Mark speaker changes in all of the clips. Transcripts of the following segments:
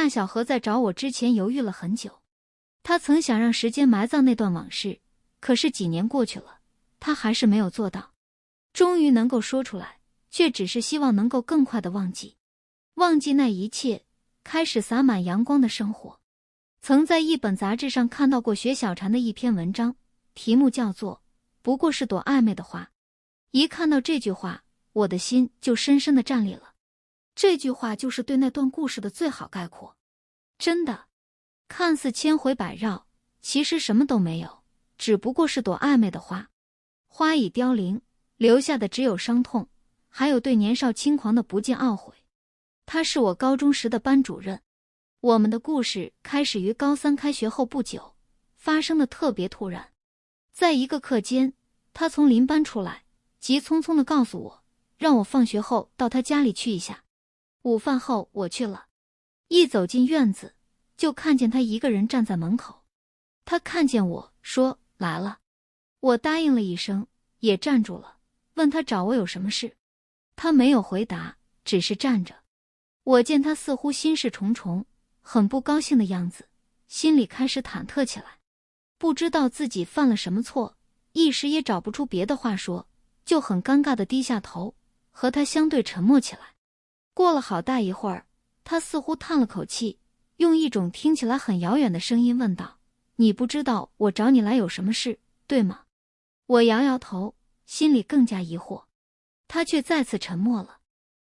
Speaker 1: 夏小河在找我之前犹豫了很久，他曾想让时间埋葬那段往事，可是几年过去了，他还是没有做到。终于能够说出来，却只是希望能够更快地忘记那一切，开始洒满阳光的生活。曾在一本杂志上看到过薛小婵的一篇文章，题目叫做不过是朵暧昧的花。一看到这句话，我的心就深深地站立了。这句话就是对那段故事的最好概括。真的，看似千回百绕，其实什么都没有，只不过是朵暧昧的花。花已凋零，留下的只有伤痛，还有对年少轻狂的不尽懊悔。他是我高中时的班主任。我们的故事开始于高三开学后不久，发生的特别突然。在一个课间，他从邻班出来，急匆匆地告诉我，让我放学后到他家里去一下。午饭后我去了，一走进院子，就看见他一个人站在门口。他看见我说来了，我答应了一声，也站住了，问他找我有什么事。他没有回答，只是站着。我见他似乎心事重重，很不高兴的样子，心里开始忐忑起来，不知道自己犯了什么错，一时也找不出别的话说，就很尴尬地低下头，和他相对沉默起来。过了好大一会儿，他似乎叹了口气，用一种听起来很遥远的声音问道，你不知道我找你来有什么事，对吗？我摇摇头，心里更加疑惑。他却再次沉默了。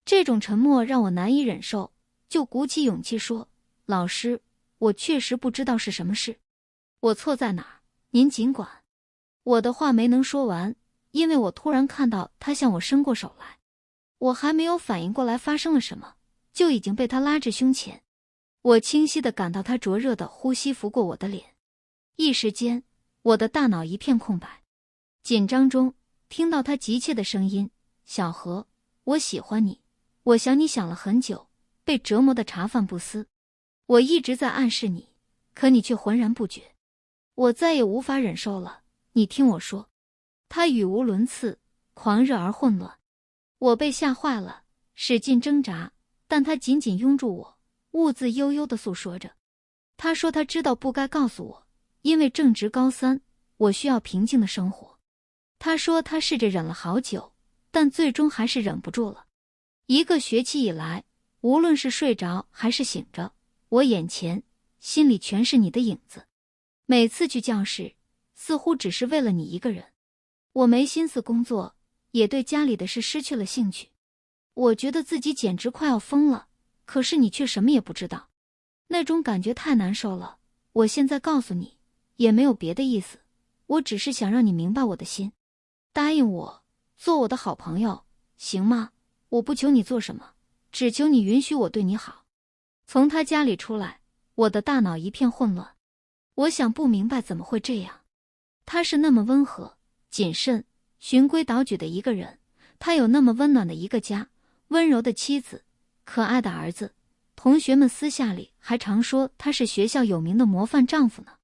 Speaker 1: 这种沉默让我难以忍受，就鼓起勇气说，老师，我确实不知道是什么事。我错在哪儿？您尽管。我的话没能说完，因为我突然看到他向我伸过手来。我还没有反应过来发生了什么，就已经被他拉至胸前。我清晰地感到他灼热的呼吸拂过我的脸，一时间，我的大脑一片空白。紧张中，听到他急切的声音，小何，我喜欢你，我想你想了很久，被折磨得茶饭不思。我一直在暗示你，可你却浑然不觉。我再也无法忍受了，你听我说。他语无伦次，狂热而混乱。我被吓坏了，使劲挣扎，但他紧紧拥住我，兀自悠悠地诉说着。他说他知道不该告诉我，因为正值高三，我需要平静的生活。他说他试着忍了好久，但最终还是忍不住了。一个学期以来，无论是睡着还是醒着，我眼前、心里全是你的影子。每次去教室，似乎只是为了你一个人。我没心思工作，也对家里的事失去了兴趣。我觉得自己简直快要疯了，可是你却什么也不知道。那种感觉太难受了，我现在告诉你，也没有别的意思，我只是想让你明白我的心。答应我，做我的好朋友，行吗？我不求你做什么，只求你允许我对你好。从他家里出来，我的大脑一片混乱。我想不明白怎么会这样。他是那么温和、谨慎、循规蹈矩的一个人，他有那么温暖的一个家，温柔的妻子，可爱的儿子，同学们私下里还常说他是学校有名的模范丈夫呢。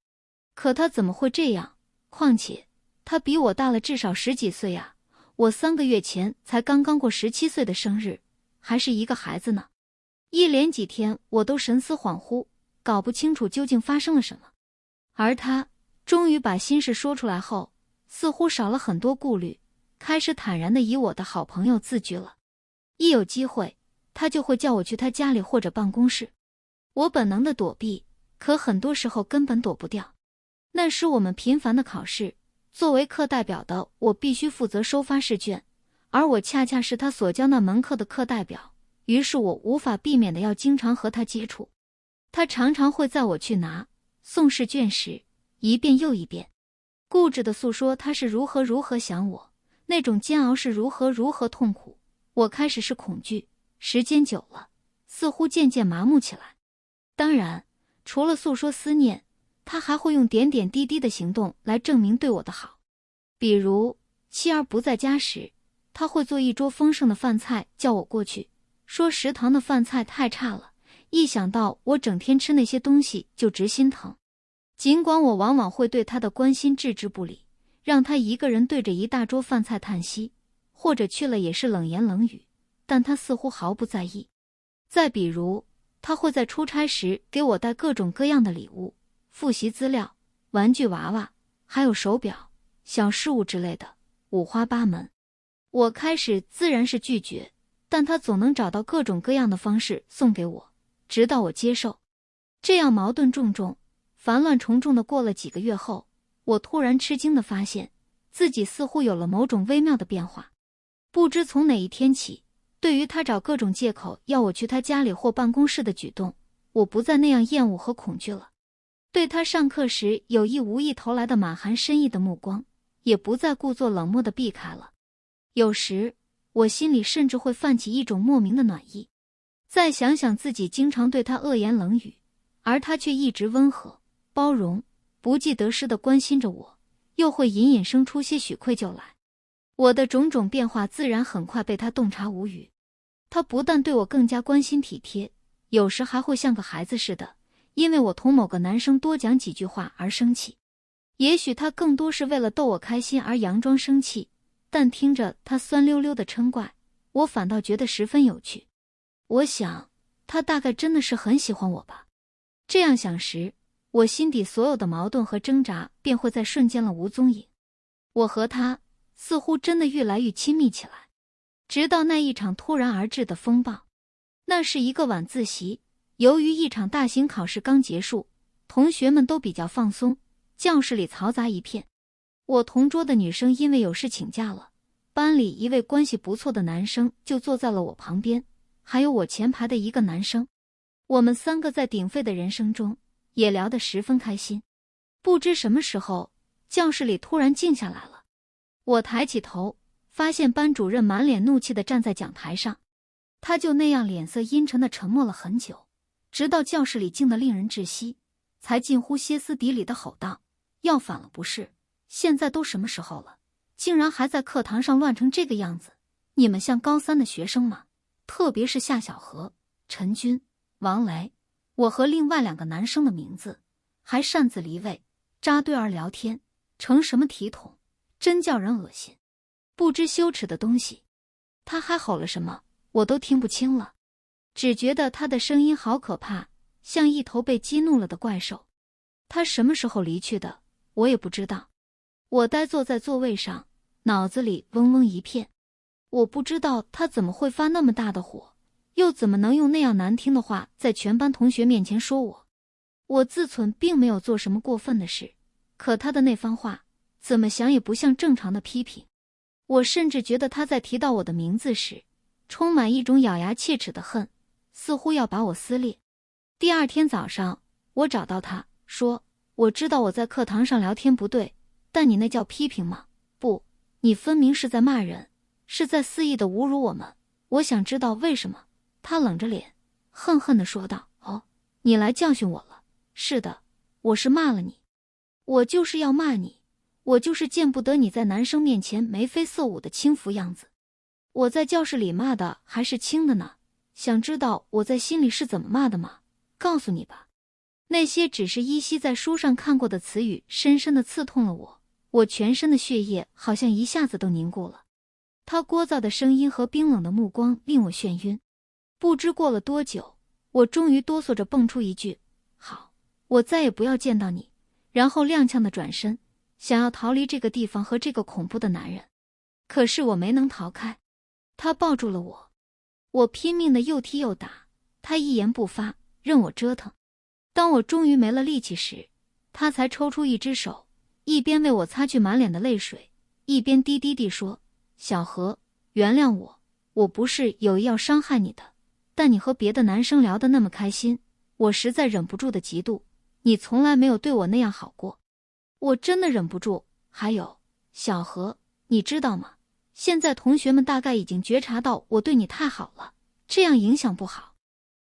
Speaker 1: 可他怎么会这样？况且他比我大了至少10几岁啊，我3个月前才刚刚过17岁的生日，还是一个孩子呢。一连几天我都神思恍惚，搞不清楚究竟发生了什么。而他终于把心事说出来后，似乎少了很多顾虑，开始坦然地以我的好朋友自居了。一有机会，他就会叫我去他家里或者办公室。我本能地躲避，可很多时候根本躲不掉。那时我们频繁的考试，作为课代表的我必须负责收发试卷，而我恰恰是他所教那门课的课代表，于是我无法避免的要经常和他接触。他常常会在我去拿、送试卷时，一遍又一遍，固执地诉说他是如何想我，那种煎熬是如何痛苦。我开始是恐惧，时间久了，似乎渐渐麻木起来。当然，除了诉说思念，他还会用点点滴滴的行动来证明对我的好。比如，妻儿不在家时，他会做一桌丰盛的饭菜叫我过去，说食堂的饭菜太差了，一想到我整天吃那些东西就直心疼。尽管我往往会对他的关心置之不理，让他一个人对着一大桌饭菜叹息，或者去了也是冷言冷语，但他似乎毫不在意。再比如，他会在出差时给我带各种各样的礼物，复习资料、玩具娃娃，还有手表、小饰物之类的，五花八门。我开始自然是拒绝，但他总能找到各种各样的方式送给我，直到我接受。这样矛盾重重、烦乱重重的过了几个月后，我突然吃惊地发现，自己似乎有了某种微妙的变化。不知从哪一天起，对于他找各种借口要我去他家里或办公室的举动，我不再那样厌恶和恐惧了。对他上课时有意无意投来的满含深意的目光，也不再故作冷漠地避开了。有时，我心里甚至会泛起一种莫名的暖意。再想想自己经常对他恶言冷语，而他却一直温和、包容、不计得失地关心着我，又会隐隐生出些许愧疚来。我的种种变化自然很快被他洞察无语。他不但对我更加关心体贴，有时还会像个孩子似的，因为我同某个男生多讲几句话而生气。也许他更多是为了逗我开心而佯装生气，但听着他酸溜溜的嗔怪，我反倒觉得十分有趣。我想，他大概真的是很喜欢我吧。这样想时，我心底所有的矛盾和挣扎便会在瞬间了无踪影。我和他似乎真的越来越亲密起来，直到那一场突然而至的风暴。那是一个晚自习，由于一场大型考试刚结束，同学们都比较放松，教室里嘈杂一片。我同桌的女生因为有事请假了，班里一位关系不错的男生就坐在了我旁边，还有我前排的一个男生。我们三个在鼎沸的人生中也聊得十分开心。不知什么时候，教室里突然静下来了。我抬起头，发现班主任满脸怒气地站在讲台上。他就那样脸色阴沉地沉默了很久，直到教室里静得令人窒息，才近乎歇斯底里地吼道：要反了不是？现在都什么时候了，竟然还在课堂上乱成这个样子！你们像高三的学生吗？特别是夏小河、陈军、王雷，我和另外2个男生的名字，还擅自离位，扎堆儿聊天，成什么体统，真叫人恶心！不知羞耻的东西！他还吼了什么，我都听不清了，只觉得他的声音好可怕，像一头被激怒了的怪兽。他什么时候离去的，我也不知道。我呆坐在座位上，脑子里嗡嗡一片。我不知道他怎么会发那么大的火，又怎么能用那样难听的话在全班同学面前说我。我自忖并没有做什么过分的事，可他的那番话怎么想也不像正常的批评。我甚至觉得他在提到我的名字时，充满一种咬牙切齿的恨，似乎要把我撕裂。第二天早上，我找到他，说：我知道我在课堂上聊天不对，但你那叫批评吗？不，你分明是在骂人，是在肆意地侮辱我们。我想知道为什么。他冷着脸，恨恨地说道：哦，你来教训我了。是的，我是骂了你。我就是要骂你，我就是见不得你在男生面前眉飞色舞的轻浮样子。我在教室里骂的还是轻的呢，想知道我在心里是怎么骂的吗？告诉你吧。那些只是依稀在书上看过的词语深深地刺痛了我，我全身的血液好像一下子都凝固了。他聒噪的声音和冰冷的目光令我眩晕。不知过了多久，我终于哆嗦着蹦出一句：好，我再也不要见到你，然后踉跄地转身，想要逃离这个地方和这个恐怖的男人。可是我没能逃开，他抱住了我，我拼命地又踢又打，他一言不发，任我折腾。当我终于没了力气时，他才抽出一只手，一边为我擦去满脸的泪水，一边低低地说：小何，原谅我，我不是有意要伤害你的，但你和别的男生聊得那么开心，我实在忍不住的嫉妒，你从来没有对我那样好过，我真的忍不住。还有，小何，你知道吗？现在同学们大概已经觉察到我对你太好了，这样影响不好。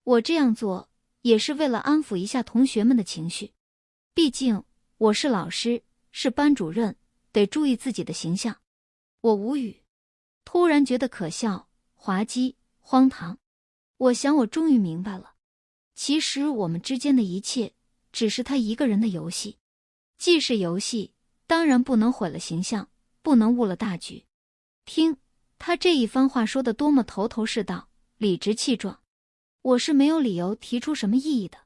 Speaker 1: 我这样做也是为了安抚一下同学们的情绪，毕竟我是老师，是班主任，得注意自己的形象。我无语，突然觉得可笑、滑稽、荒唐。我想我终于明白了，其实我们之间的一切只是他一个人的游戏。既是游戏，当然不能毁了形象，不能误了大局。听，他这一番话说得多么头头是道，理直气壮。我是没有理由提出什么异议的。